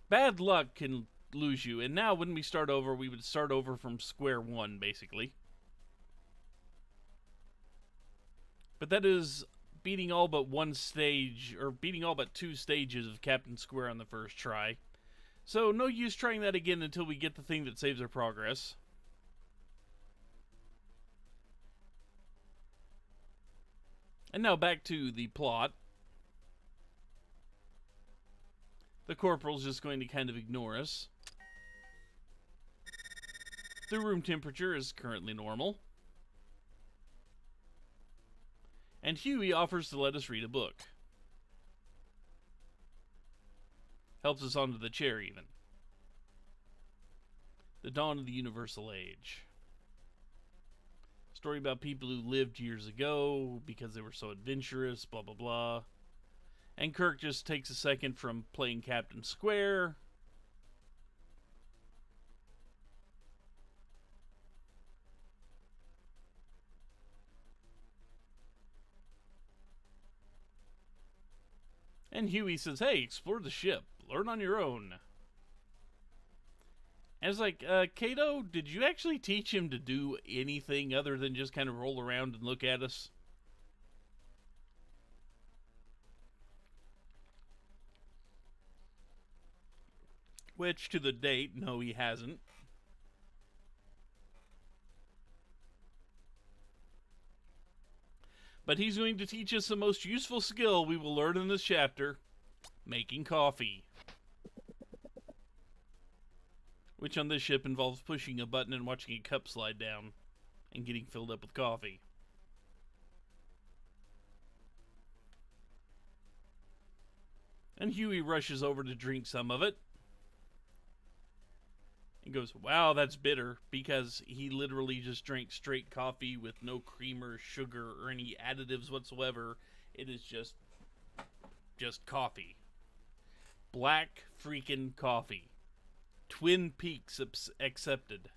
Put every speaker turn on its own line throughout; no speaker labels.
Bad luck can lose you, and now when we start over, we would start over from square one, basically. But that is beating all but one stage, or beating all but two stages of Captain Square on the first try. So no use trying that again until we get the thing that saves our progress. And now back to the plot. The corporal's just going to kind of ignore us. The room temperature is currently normal. And Huey offers to let us read a book. Helps us onto the chair, even. The Dawn of the Universal Age. Story about people who lived years ago because they were so adventurous, blah blah blah. And Kirk just takes a second from playing Captain Square. And Huey says, hey, explore the ship. Learn on your own. And it's like, Kato, did you actually teach him to do anything other than just kind of roll around and look at us? Which, to the date, no, he hasn't. But he's going to teach us the most useful skill we will learn in this chapter, making coffee. Which on this ship involves pushing a button and watching a cup slide down and getting filled up with coffee. And Huey rushes over to drink some of it. And goes, wow, that's bitter, because he literally just drank straight coffee with no creamer, sugar, or any additives whatsoever. It is just coffee. Black freaking coffee. Twin Peaks accepted.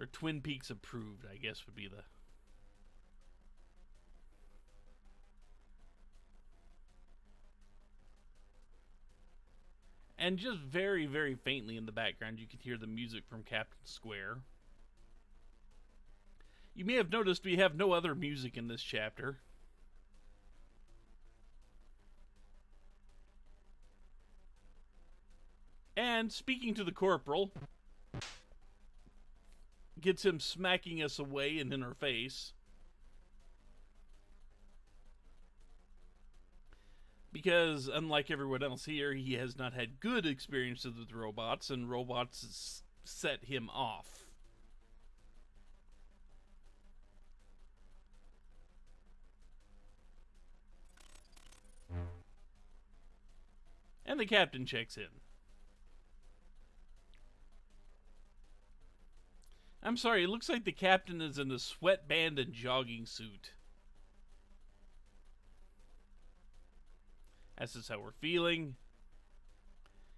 Or Twin Peaks approved, I guess would be the... And just very, very faintly in the background, you can hear the music from Captain Square. You may have noticed we have no other music in this chapter. And speaking to the corporal, gets him smacking us away and in our face. Because, unlike everyone else here, he has not had good experiences with robots, and robots set him off. And the captain checks in. I'm sorry, it looks like the captain is in a sweatband and jogging suit. That's just how we're feeling.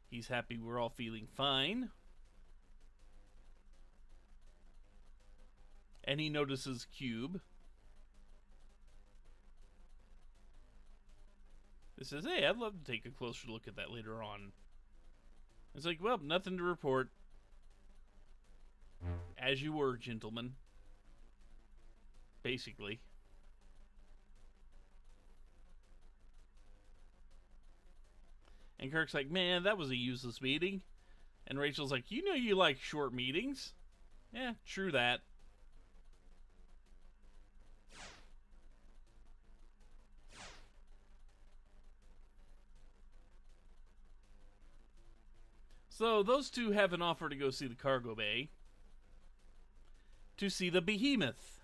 He's happy we're all feeling fine. And he notices Cube. He says, hey, I'd love to take a closer look at that later on. It's like, well, nothing to report. As you were, gentlemen. Basically. And Kirk's like, man, that was a useless meeting. And Rachel's like, you know you like short meetings. Yeah, true that. So those two have an offer to go see the cargo bay. To see the behemoth.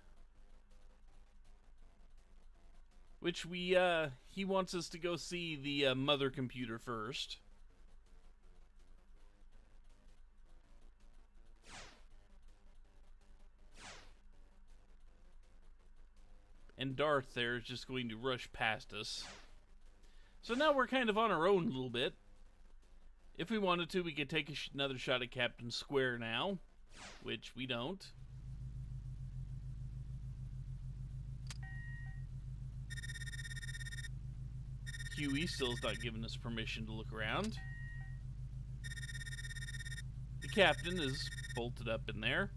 Which he wants us to go see the mother computer first. And Darth there is just going to rush past us. So now we're kind of on our own a little bit. If we wanted to, we could take another shot at Captain Square now. Which we don't. Huey still has not given us permission to look around. The captain is bolted up in there.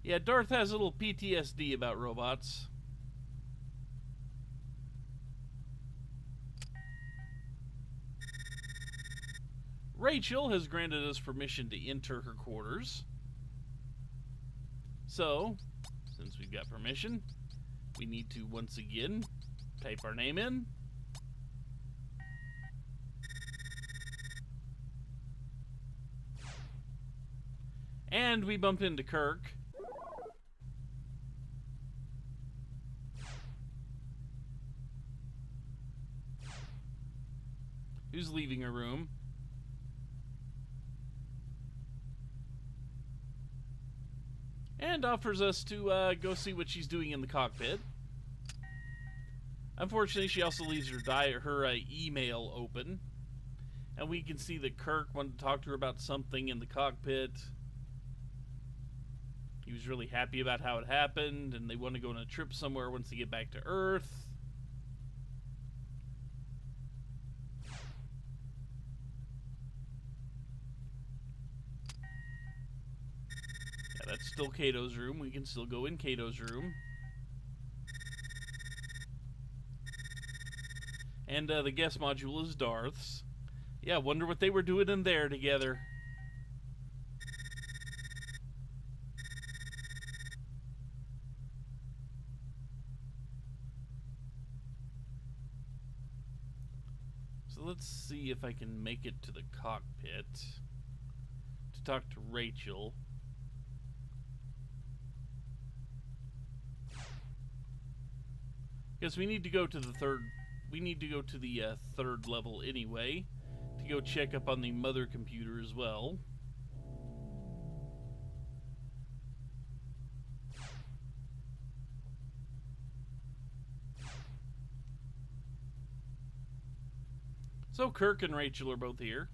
Yeah, Darth has a little PTSD about robots. Rachel has granted us permission to enter her quarters. So, since we've got permission, we need to once again type our name in. And we bump into Kirk. Who's leaving her room. And offers us to go see what she's doing in the cockpit. Unfortunately, she also leaves her email open. And we can see that Kirk wanted to talk to her about something in the cockpit. He was really happy about how it happened, and they want to go on a trip somewhere once they get back to Earth. Yeah, that's still Kato's room. We can still go in Kato's room. And the guest module is Darth's. Yeah, wonder what they were doing in there together. So let's see if I can make it to the cockpit to talk to Rachel. Because we need to go to the third. We need to go to the third level anyway to go check up on the mother computer as well. So Kirk and Rachel are both here.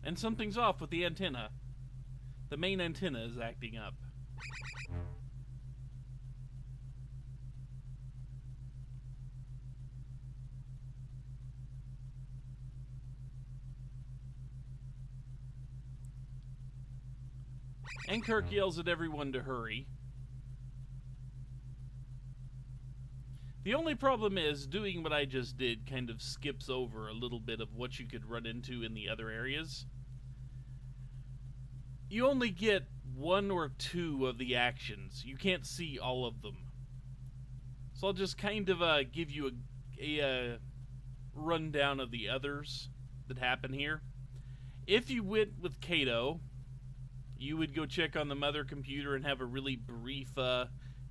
And something's off with the antenna. The main antenna is acting up. And Kirk yells at everyone to hurry. The only problem is, doing what I just did kind of skips over a little bit of what you could run into in the other areas. You only get one or two of the actions. You can't see all of them. So I'll just kind of give you a rundown of the others that happen here. If you went with Kato, you would go check on the mother computer and have a really brief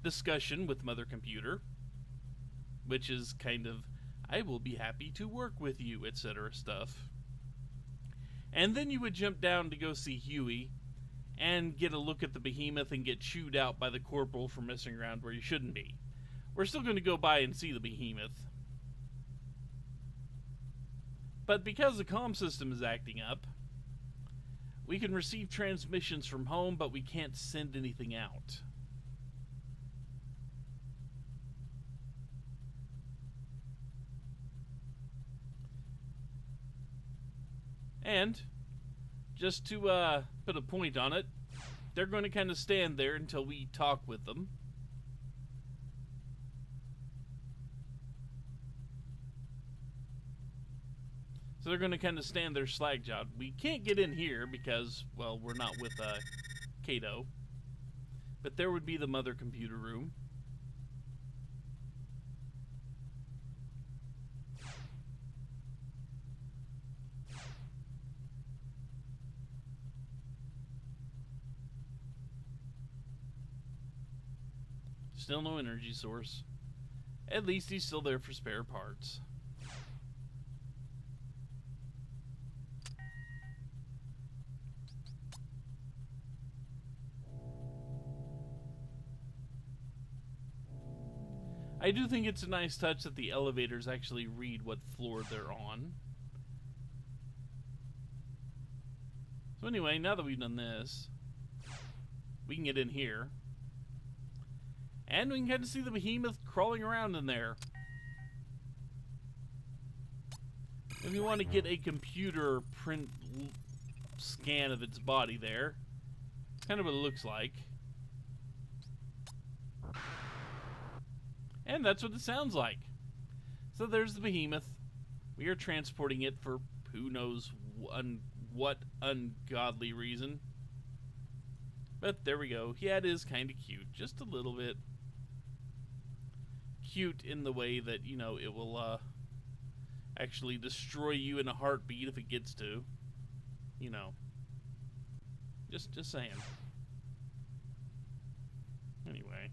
discussion with mother computer, which is kind of, I will be happy to work with you, etc. stuff. And then you would jump down to go see Huey and get a look at the behemoth and get chewed out by the corporal for messing around where you shouldn't be. We're still going to go by and see the behemoth. But because the comm system is acting up, we can receive transmissions from home, but we can't send anything out. And just to put a point on it, they're going to kind of stand there until we talk with them. So they're going to kind of stand there slack-jawed. We can't get in here because, well, we're not with Kato. But there would be the mother computer room. Still no energy source. At least he's still there for spare parts. I I do think it's a nice touch that the elevators actually read what floor they're on. So anyway, now that we've done this, we can get in here. And we can kind of see the behemoth crawling around in there. If you want to get a computer print scan of its body there, it's kind of what it looks like. And that's what it sounds like. So there's the behemoth. We are transporting it for who knows what ungodly reason. But there we go. Yeah, it is kind of cute. Just a little bit. Cute in the way that, you know, it will actually destroy you in a heartbeat if it gets to. You know. Just saying. Anyway.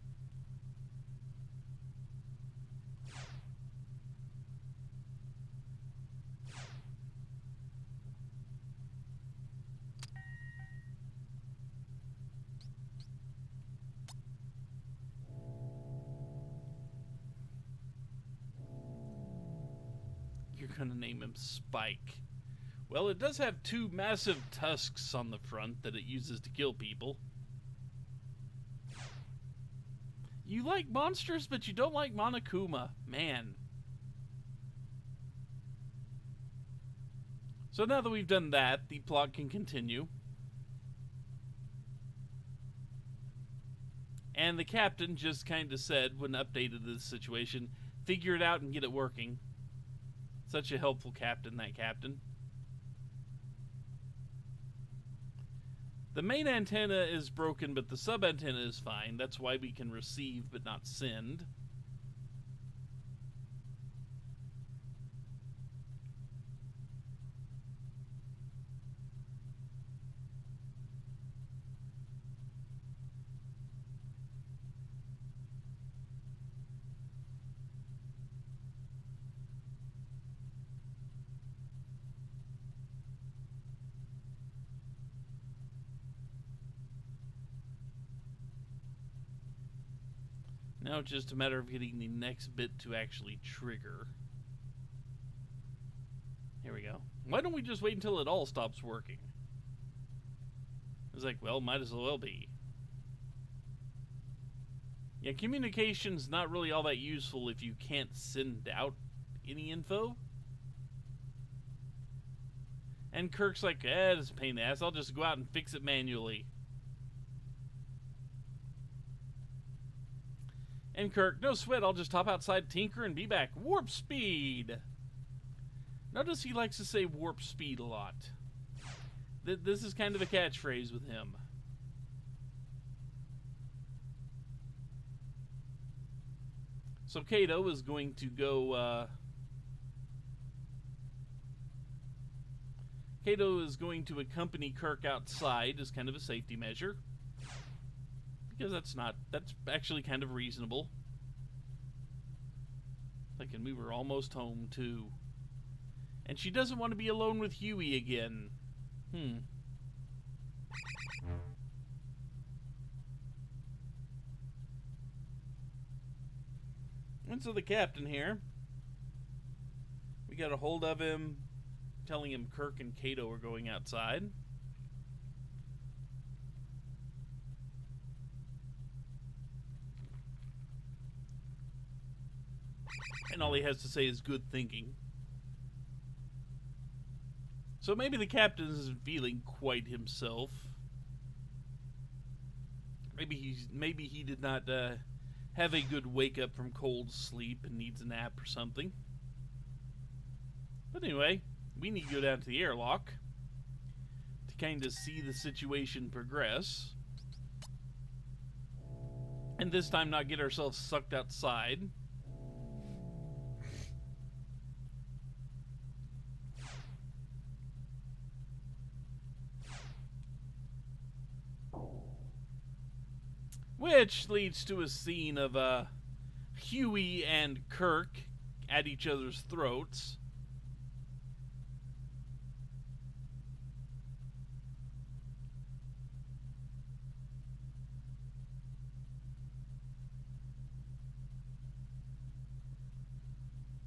You're gonna name him Spike. Well, it does have two massive tusks on the front that it uses to kill people. You like monsters, but you don't like Monokuma. Man. So now that we've done that, the plot can continue. And the captain just kind of said, when updated this situation, figure it out and get it working. Such a helpful captain, that captain. The main antenna is broken, but the sub-antenna is fine. That's why we can receive but not send. Now it's just a matter of getting the next bit to actually trigger. Here we go. Why don't we just wait until it all stops working? It's like, well, might as well be. Yeah, communication's not really all that useful if you can't send out any info. And Kirk's like, it's a pain in the ass. I'll just go out and fix it manually. And Kirk, no sweat, I'll just hop outside, tinker, and be back. Warp speed! Notice he likes to say warp speed a lot. This is kind of a catchphrase with him. So Kato is going to go, Kato is going to accompany Kirk outside as kind of a safety measure. Because that's actually kind of reasonable. Thinking we were almost home, too. And she doesn't want to be alone with Huey again. And so the captain here, we got a hold of him, telling him Kirk and Kato are going outside. And all he has to say is good thinking. So maybe the captain isn't feeling quite himself. Maybe he did not have a good wake up from cold sleep and needs a nap or something. But anyway, we need to go down to the airlock to kind of see the situation progress. And this time not get ourselves sucked outside. Which leads to a scene of Huey and Kirk at each other's throats.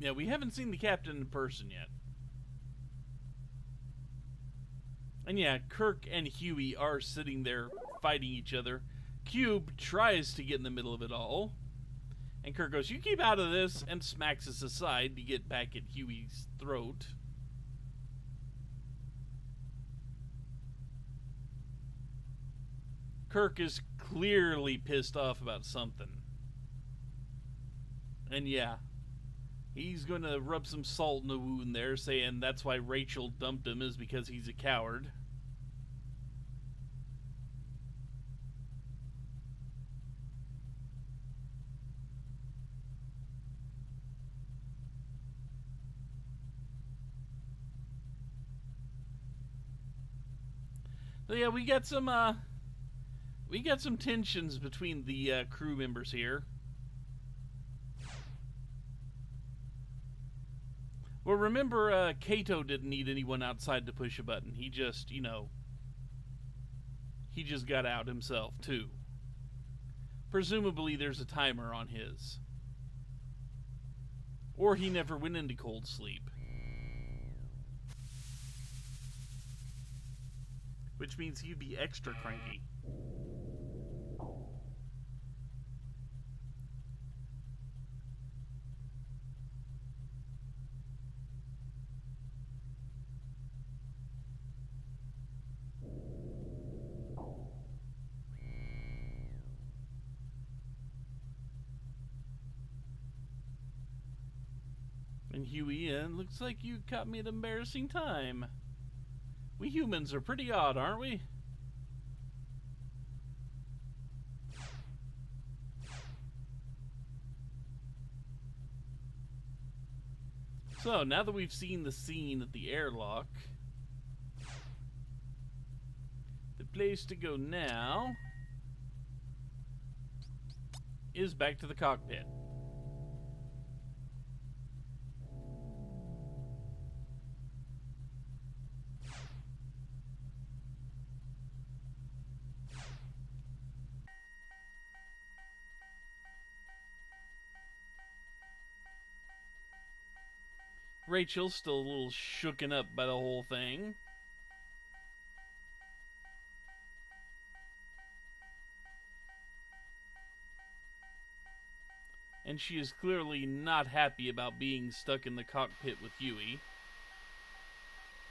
Yeah, we haven't seen the captain in person yet. And yeah, Kirk and Huey are sitting there fighting each other. Cube tries to get in the middle of it all. And Kirk goes, "You keep out of this," and smacks us aside to get back at Huey's throat. Kirk is clearly pissed off about something. And yeah, he's going to rub some salt in the wound there, saying that's why Rachel dumped him, is because he's a coward. So yeah, we got some tensions between the crew members here. Well, remember, Kato didn't need anyone outside to push a button. He just, he just got out himself, too. Presumably there's a timer on his. Or he never went into cold sleep. Which means he'd be extra cranky. And Huey, looks like you caught me at an embarrassing time. We humans are pretty odd, aren't we? So, now that we've seen the scene at the airlock, the place to go now is back to the cockpit. Rachel's still a little shooken up by the whole thing. And she is clearly not happy about being stuck in the cockpit with Huey.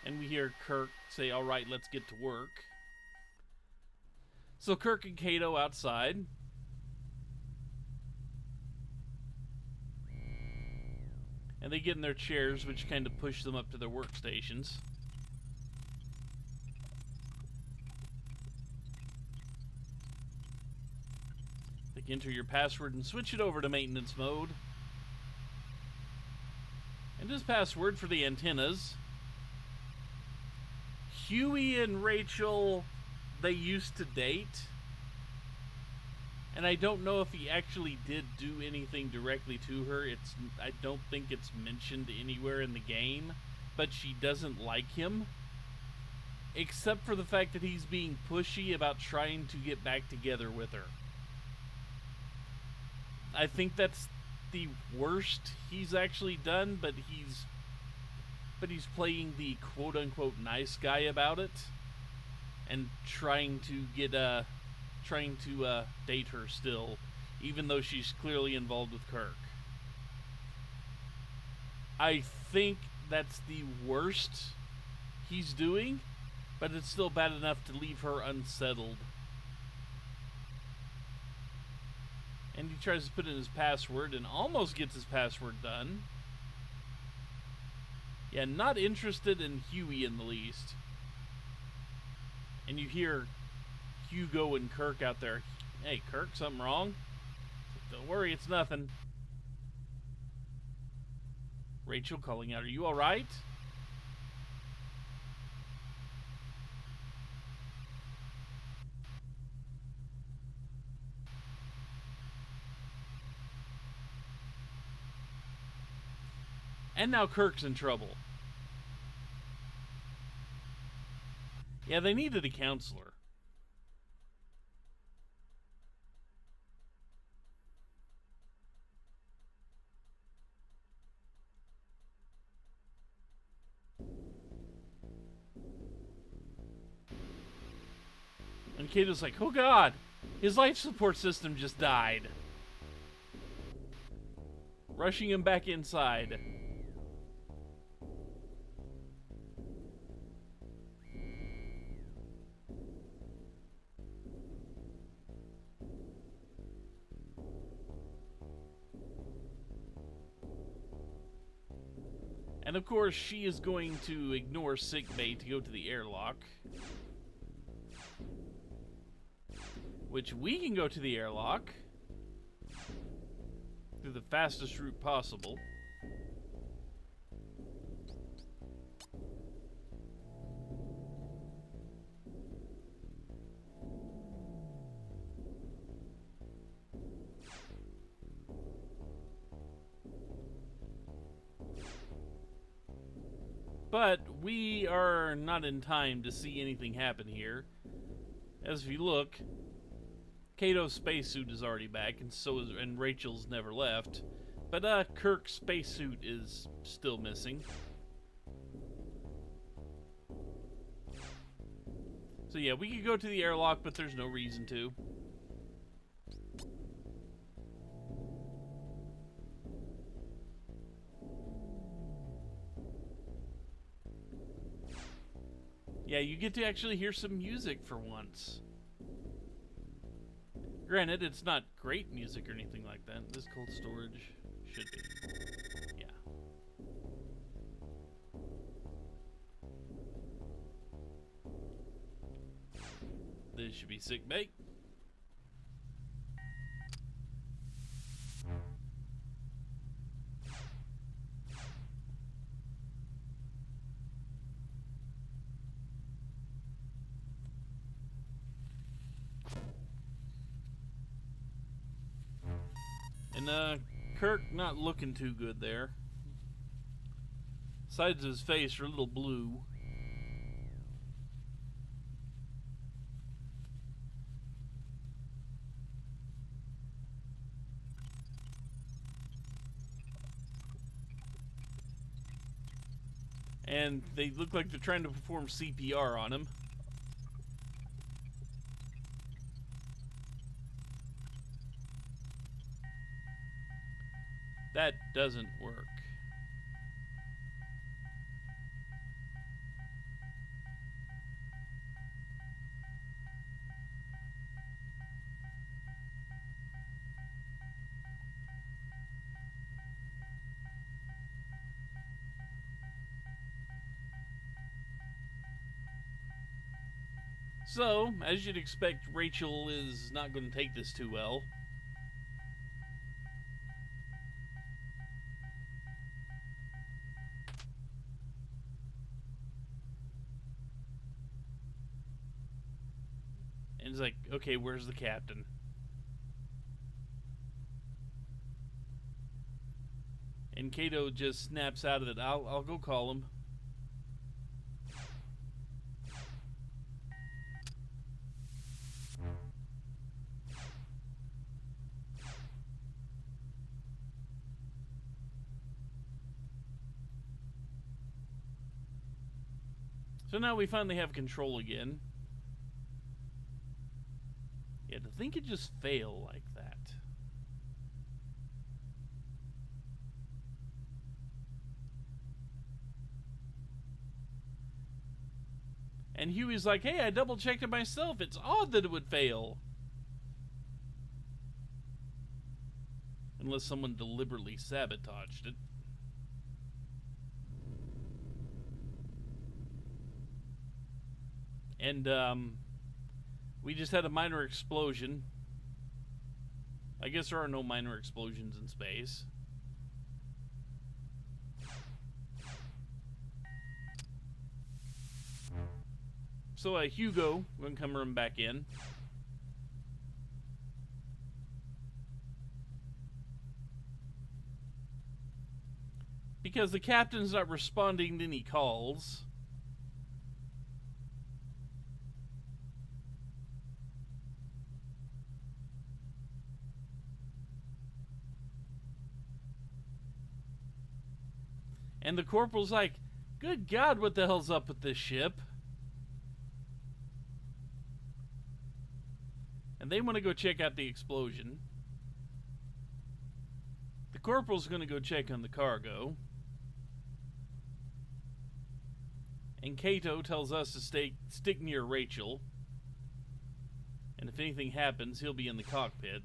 And we hear Kirk say, "Alright, let's get to work." So Kirk and Kato outside. And they get in their chairs, which kind of push them up to their workstations. They can enter your password and switch it over to maintenance mode. And his password for the antennas. Huey and Rachel, they used to date. And I don't know if he actually did do anything directly to her. I don't think it's mentioned anywhere in the game. But she doesn't like him. Except for the fact that he's being pushy about trying to get back together with her. I think that's the worst he's actually done, but he's playing the quote-unquote nice guy about it. And trying to date her still, even though she's clearly involved with Kirk. I think that's the worst he's doing, but it's still bad enough to leave her unsettled. And he tries to put in his password and almost gets his password done. Yeah, not interested in Huey in the least. And you hear Hugo and Kirk out there. "Hey, Kirk, something wrong?" "Don't worry, it's nothing." Rachel calling out, "Are you alright?" And now Kirk's in trouble. Yeah, they needed a counselor. And Kato's like, oh god, his life support system just died. Rushing him back inside. And of course, she is going to ignore sickbay to go to the airlock. Which we can go to the airlock through the fastest route possible. But we are not in time to see anything happen here. As if you look, Kato's spacesuit is already back, and Rachel's never left. But Kirk's spacesuit is still missing. So yeah, we could go to the airlock, but there's no reason to. Yeah, you get to actually hear some music for once. Granted, it's not great music or anything like that. This cold storage should be. Yeah. This should be sick bait. And Kirk not looking too good there. Sides of his face are a little blue. And they look like they're trying to perform CPR on him. That doesn't work. So, as you'd expect, Rachel is not going to take this too well. And he's like, okay, where's the captain? And Kato just snaps out of it. I'll go call him. So now we finally have control again. Yeah, to think it just fail like that. And Huey's like, hey, I double checked it myself. It's odd that it would fail. Unless someone deliberately sabotaged it. And, we just had a minor explosion. I guess there are no minor explosions in space. So, Hugo, we're going to come run back in. Because the captain's not responding to any calls. And the corporal's like, good God, what the hell's up with this ship? And they want to go check out the explosion. The corporal's going to go check on the cargo. And Kato tells us to stick near Rachel. And if anything happens, he'll be in the cockpit.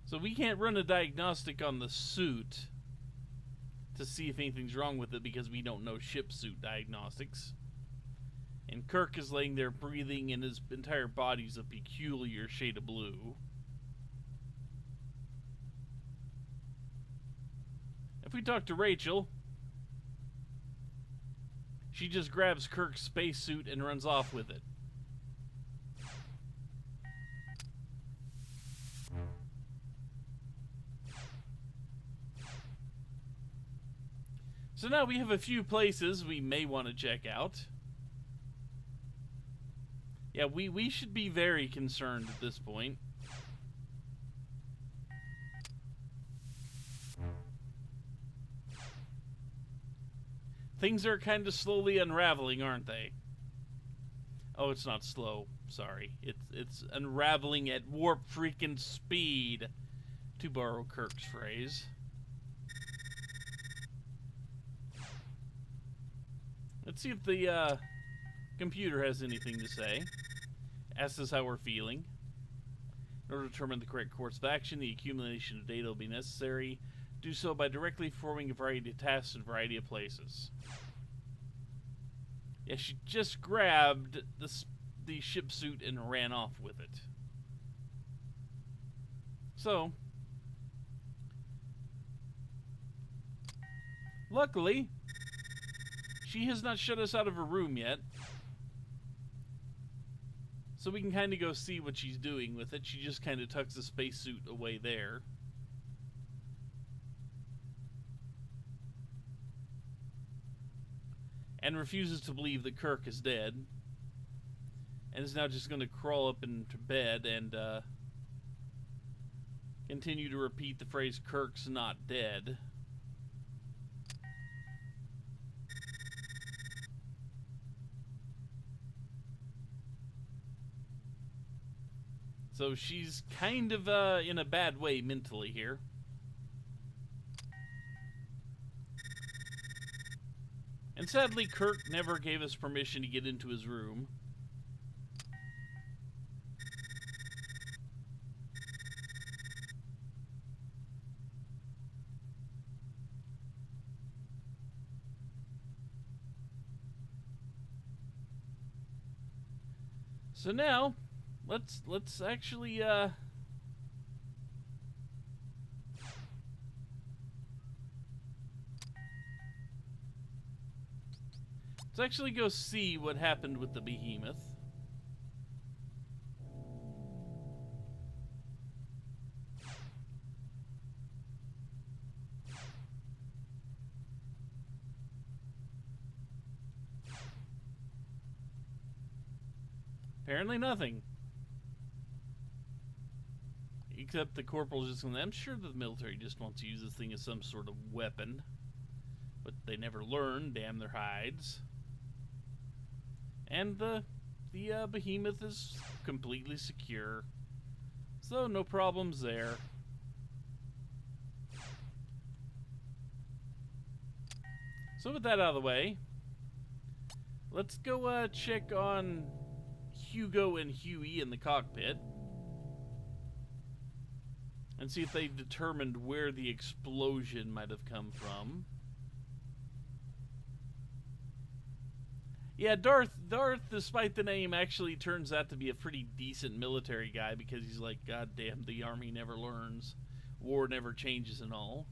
So we can't run a diagnostic on the suit to see if anything's wrong with it because we don't know ship suit diagnostics. And Kirk is laying there breathing and his entire body's a peculiar shade of blue. If we talk to Rachel, she just grabs Kirk's spacesuit and runs off with it. So now we have a few places we may want to check out. Yeah, we should be very concerned at this point. Things are kind of slowly unraveling, aren't they? Oh, it's not slow. Sorry. It's unraveling at warp freaking speed, to borrow Kirk's phrase. Let's see if the computer has anything to say. Asks us how we're feeling. In order to determine the correct course of action, the accumulation of data will be necessary. Do so by directly performing a variety of tasks in a variety of places. Yeah, she just grabbed the ship suit and ran off with it. So, luckily, she has not shut us out of her room yet. So we can kind of go see what she's doing with it. She just kind of tucks the spacesuit away there. And refuses to believe that Kirk is dead. And is now just going to crawl up into bed and continue to repeat the phrase, "Kirk's not dead." So she's kind of in a bad way mentally here. And sadly, Kirk never gave us permission to get into his room. So now, let's actually let's actually go see what happened with the behemoth. Apparently nothing. Except the corporal's just going, I'm sure the military just wants to use this thing as some sort of weapon. But they never learn, damn their hides. And the behemoth is completely secure. So no problems there. So with that out of the way, let's go check on Hugo and Huey in the cockpit. And see if they've determined where the explosion might have come from. Yeah, Darth, despite the name, actually turns out to be a pretty decent military guy because he's like, God damn, the army never learns. War never changes and all.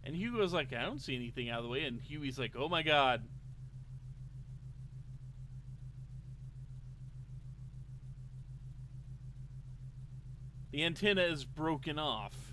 And Hugo's like, I don't see anything out of the way. And Huey's like, oh my God. The antenna is broken off.